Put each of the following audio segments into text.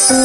Halo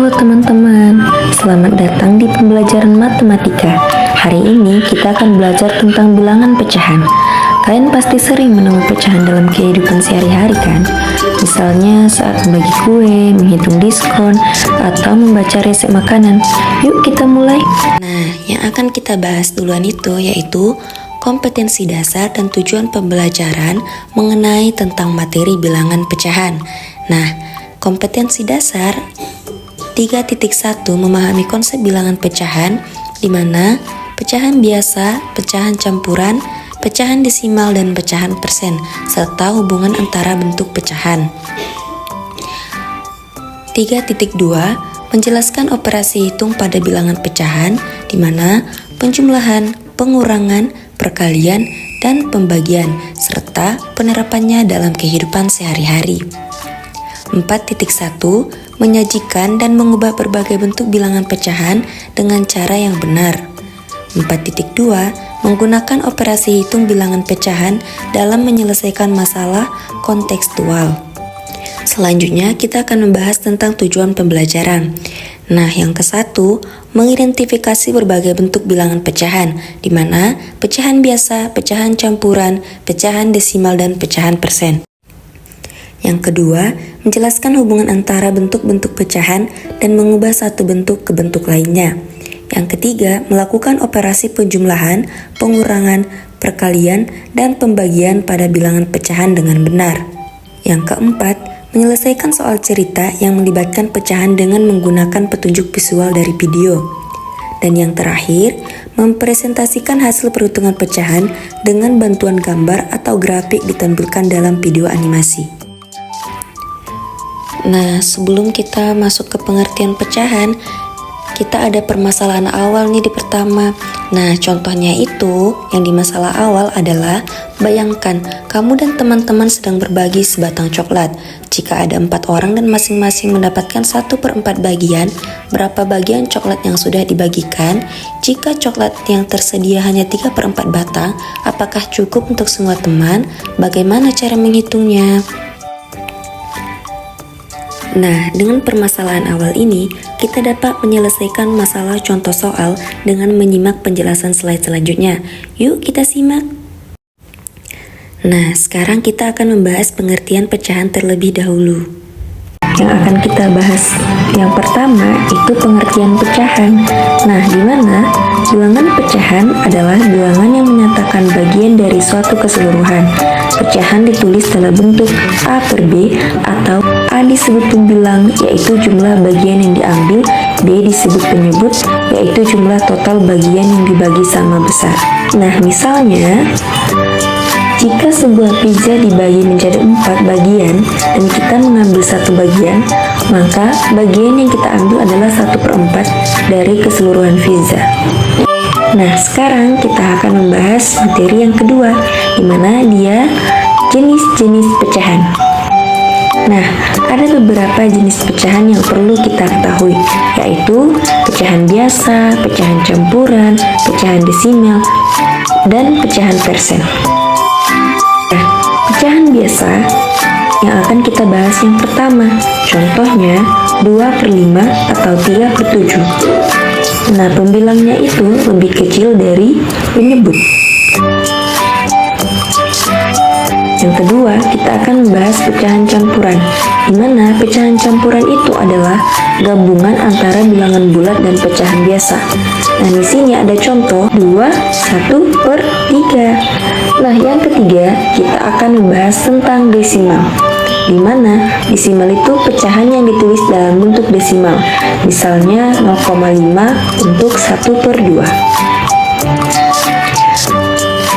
teman-teman, selamat datang di pembelajaran matematika. Hari ini kita akan belajar tentang bilangan pecahan. Kalian pasti sering menemui pecahan dalam kehidupan sehari-hari kan? Misalnya saat membagi kue, menghitung diskon, atau membaca resep makanan. Yuk kita mulai. Nah, yang akan kita bahas duluan itu yaitu kompetensi dasar dan tujuan pembelajaran mengenai tentang materi bilangan pecahan. Nah, kompetensi dasar 3.1 memahami konsep bilangan pecahan, di mana pecahan biasa, pecahan campuran, pecahan desimal, dan pecahan persen, serta hubungan antara bentuk pecahan. 3.2 menjelaskan operasi hitung pada bilangan pecahan, di mana penjumlahan, pengurangan, perkalian, dan pembagian, serta penerapannya dalam kehidupan sehari-hari. 4.1 menyajikan dan mengubah berbagai bentuk bilangan pecahan dengan cara yang benar. 4.2 menggunakan operasi hitung bilangan pecahan dalam menyelesaikan masalah kontekstual. Selanjutnya kita akan membahas tentang tujuan pembelajaran. Nah, yang ke-1, mengidentifikasi berbagai bentuk bilangan pecahan, di mana pecahan biasa, pecahan campuran, pecahan desimal, dan pecahan persen. Yang kedua, menjelaskan hubungan antara bentuk-bentuk pecahan dan mengubah satu bentuk ke bentuk lainnya. Yang ketiga, melakukan operasi penjumlahan, pengurangan, perkalian, dan pembagian pada bilangan pecahan dengan benar. Yang keempat, menyelesaikan soal cerita yang melibatkan pecahan dengan menggunakan petunjuk visual dari video. Dan yang terakhir, mempresentasikan hasil perhitungan pecahan dengan bantuan gambar atau grafik ditampilkan dalam video animasi. Nah, sebelum kita masuk ke pengertian pecahan, kita ada permasalahan awal nih di pertama. Nah, contohnya itu, yang di masalah awal adalah, bayangkan kamu dan teman-teman sedang berbagi sebatang coklat. Jika ada 4 orang dan masing-masing mendapatkan 1/4 bagian, berapa bagian coklat yang sudah dibagikan? Jika coklat yang tersedia hanya 3/4 batang, apakah cukup untuk semua teman? Bagaimana cara menghitungnya? Nah, dengan permasalahan awal ini, kita dapat menyelesaikan masalah contoh soal dengan menyimak penjelasan slide selanjutnya. Yuk kita simak. Nah, sekarang kita akan membahas pengertian pecahan terlebih dahulu. Yang akan kita bahas yang pertama itu pengertian pecahan. Nah, di mana bilangan pecahan adalah bilangan yang menyatakan bagian dari suatu keseluruhan. Pecahan ditulis dalam bentuk A per B, atau A disebut pembilang, yaitu jumlah bagian yang diambil, B disebut penyebut, yaitu jumlah total bagian yang dibagi sama besar. Nah, misalnya, jika sebuah pizza dibagi menjadi 4 bagian dan kita mengambil 1 bagian, maka bagian yang kita ambil adalah 1/4 dari keseluruhan pizza. Nah, sekarang kita akan membahas materi yang kedua, di mana dia jenis-jenis pecahan. Nah, ada beberapa jenis pecahan yang perlu kita ketahui, yaitu pecahan biasa, pecahan campuran, pecahan desimal, dan pecahan persen. Nah, pecahan biasa yang akan kita bahas yang pertama, contohnya 2/5 atau 3/7. Nah, pembilangnya itu lebih kecil dari penyebut. Yang kedua, kita akan membahas pecahan campuran, di mana pecahan campuran itu adalah gabungan antara bilangan bulat dan pecahan biasa. Nah, di sini ada contoh 2, 1/3. Nah, yang ketiga, kita akan membahas tentang desimal, di mana desimal itu pecahan yang ditulis dalam bentuk desimal, misalnya 0,5 untuk 1/2.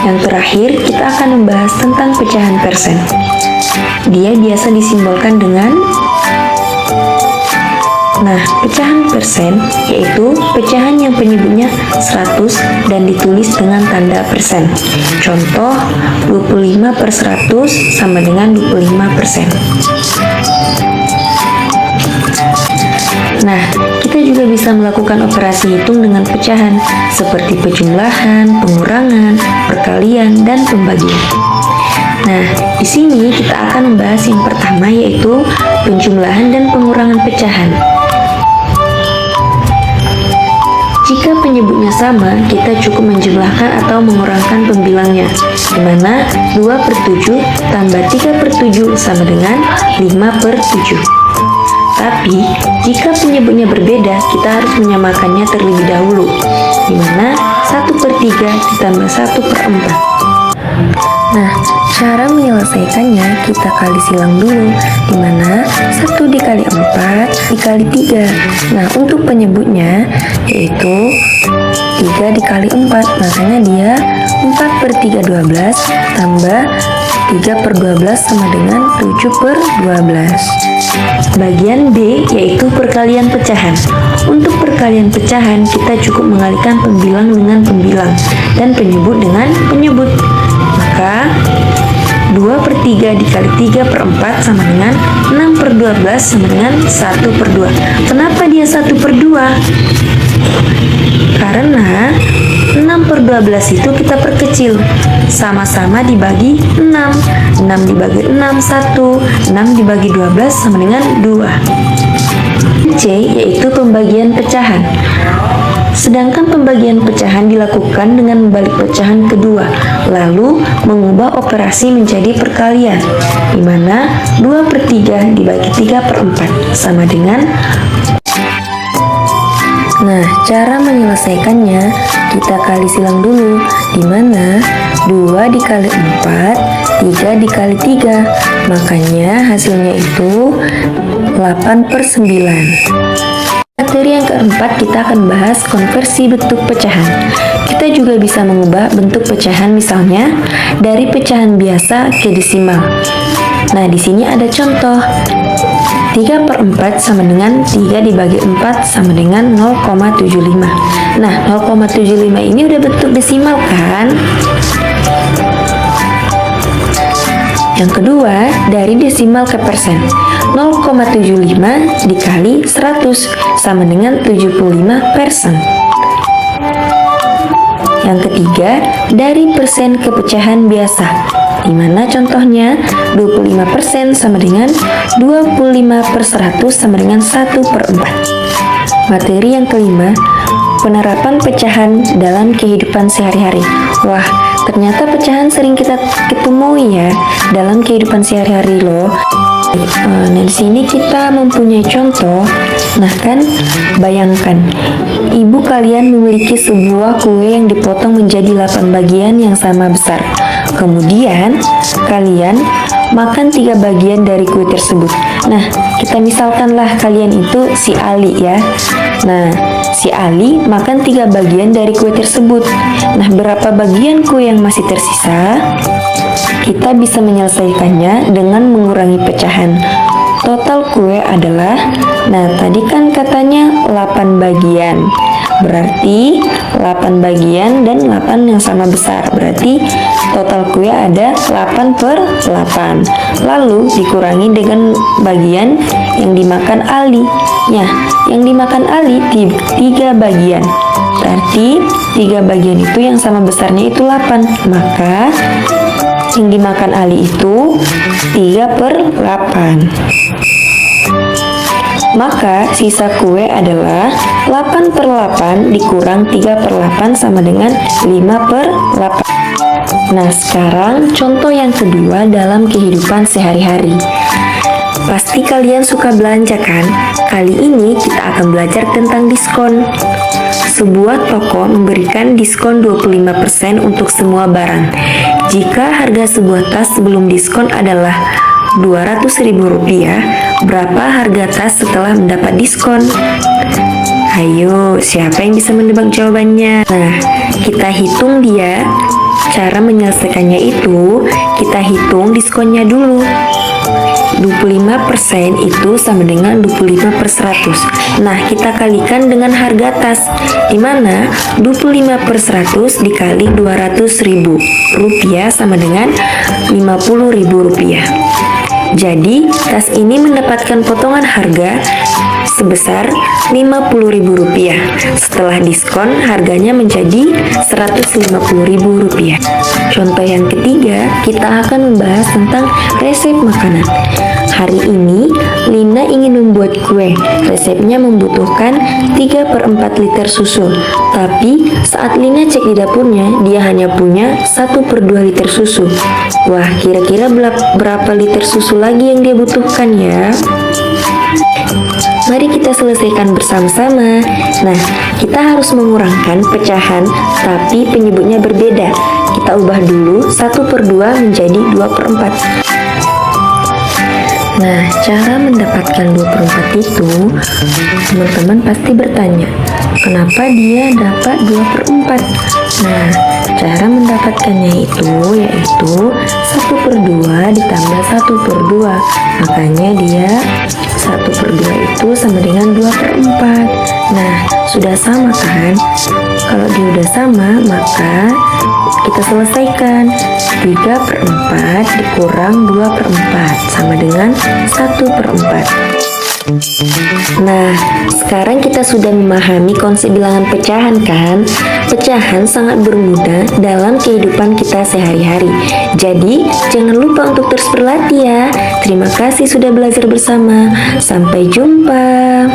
Yang terakhir, kita akan membahas tentang pecahan persen. Dia biasa disimbolkan dengan pecahan persen, yaitu pecahan yang penyebutnya 100 dan ditulis dengan tanda persen. Contoh, 25/100 sama dengan 25%. Nah, kita juga bisa melakukan operasi hitung dengan pecahan, seperti penjumlahan, pengurangan, perkalian, dan pembagian. Nah, di sini kita akan membahas yang pertama, yaitu penjumlahan dan pengurangan pecahan. Jika penyebutnya sama, kita cukup menjumlahkan atau mengurangkan pembilangnya, di mana 2/7 tambah 3/7 sama dengan 5/7. Tapi, jika penyebutnya berbeda, kita harus menyamakannya terlebih dahulu, di mana 1/3 ditambah 1/4. Nah, cara menyelesaikannya kita kali silang dulu, di mana 1 dikali 4 dikali 3. Nah, untuk penyebutnya yaitu 3 dikali 4, makanya dia 4/3 12 tambah 3/12 sama dengan 7/12. Bagian B yaitu perkalian pecahan. Untuk perkalian pecahan, kita cukup mengalihkan pembilang dengan pembilang dan penyebut dengan penyebut. Maka 2/3 dikali 3/4 sama dengan 6/12 sama dengan 1/2. Kenapa dia 1/2? Karena 6/12 itu kita perkecil, sama-sama dibagi 6. 6 dibagi 6, 1. 6 dibagi 12 sama dengan 2. C yaitu pembagian pecahan. Sedangkan pembagian pecahan dilakukan dengan membalik pecahan kedua, lalu mengubah operasi menjadi perkalian, di mana 2/3 dibagi 3/4 sama dengan. Nah, cara menyelesaikannya kita kali silang dulu, di mana 2 dikali 4, 3 dikali 3, makanya hasilnya itu 8/9. Materi yang keempat, kita akan bahas konversi bentuk pecahan. Kita juga bisa mengubah bentuk pecahan, misalnya dari pecahan biasa ke desimal. Nah, di sini ada contoh. 3/4 sama dengan 3 dibagi 4 sama dengan 0,75. Nah, 0,75 ini udah bentuk desimal kan? Yang kedua, dari desimal ke persen. 0,75 dikali 100 sama dengan 75%. Yang ketiga, dari persen ke pecahan biasa, di mana contohnya 25% sama dengan 25/100 sama dengan 1/4. Materi yang kelima, penerapan pecahan dalam kehidupan sehari-hari. Wah, ternyata pecahan sering kita ketemui ya dalam kehidupan sehari-hari loh. Nah, di sini kita mempunyai contoh. Nah kan, bayangkan ibu kalian memiliki sebuah kue yang dipotong menjadi 8 bagian yang sama besar. Kemudian kalian makan 3 bagian dari kue tersebut. Nah, kita misalkanlah kalian itu si Ali ya. Nah, si Ali makan 3 bagian dari kue tersebut. Nah, berapa bagian kue yang masih tersisa? Kita bisa menyelesaikannya dengan mengurangi pecahan. Total kue adalah, nah tadi kan katanya 8 bagian. Berarti 8 bagian dan 8 yang sama besar. Berarti total kue ada 8/8. Lalu dikurangi dengan bagian yang dimakan Ali. Ya, yang dimakan Ali 3 bagian. Berarti 3 bagian itu yang sama besarnya itu 8. Maka yang dimakan Ali itu 3/8. Maka sisa kue adalah 8/8 dikurang 3/8 sama dengan 5/8. Nah, sekarang contoh yang kedua dalam kehidupan sehari-hari. Pasti kalian suka belanja kan? Kali ini kita akan belajar tentang diskon. Sebuah toko memberikan diskon 25% untuk semua barang. Jika harga sebuah tas sebelum diskon adalah Rp200.000, berapa harga tas setelah mendapat diskon? Ayo, siapa yang bisa menebak jawabannya? Nah, kita hitung dia. Cara menyelesaikannya itu, kita hitung diskonnya dulu. 25% itu sama dengan 25/100. Nah, kita kalikan dengan harga tas, di mana 25/100 dikali Rp200.000 sama dengan Rp50.000. Jadi, tas ini mendapatkan potongan harga sebesar Rp50.000. Setelah diskon, harganya menjadi Rp150.000. Contoh yang ketiga, kita akan membahas tentang resep makanan. Hari ini, Lina ingin membuat kue. Resepnya membutuhkan 3/4 liter susu. Tapi, saat Lina cek di dapurnya, dia hanya punya 1/2 liter susu. Wah, kira-kira berapa liter susu lagi yang dia butuhkan ya? Mari kita selesaikan bersama-sama. Nah, kita harus mengurangkan pecahan, tapi penyebutnya berbeda. Kita ubah dulu 1/2 menjadi 2/4. Nah, cara mendapatkan 2/4 itu, teman-teman pasti bertanya, kenapa dia dapat 2/4? Nah, cara mendapatkannya itu yaitu 1/2 ditambah 1/2. Makanya dia 1/2 itu sama dengan 2/4. Nah, sudah sama kan? Kalau dia udah sama, maka kita selesaikan. 3/4 dikurang 2/4 sama dengan 1/4. Nah, sekarang kita sudah memahami konsep bilangan pecahan kan? Pecahan sangat berguna dalam kehidupan kita sehari-hari. Jadi, jangan lupa untuk terus berlatih ya. Terima kasih sudah belajar bersama. Sampai jumpa.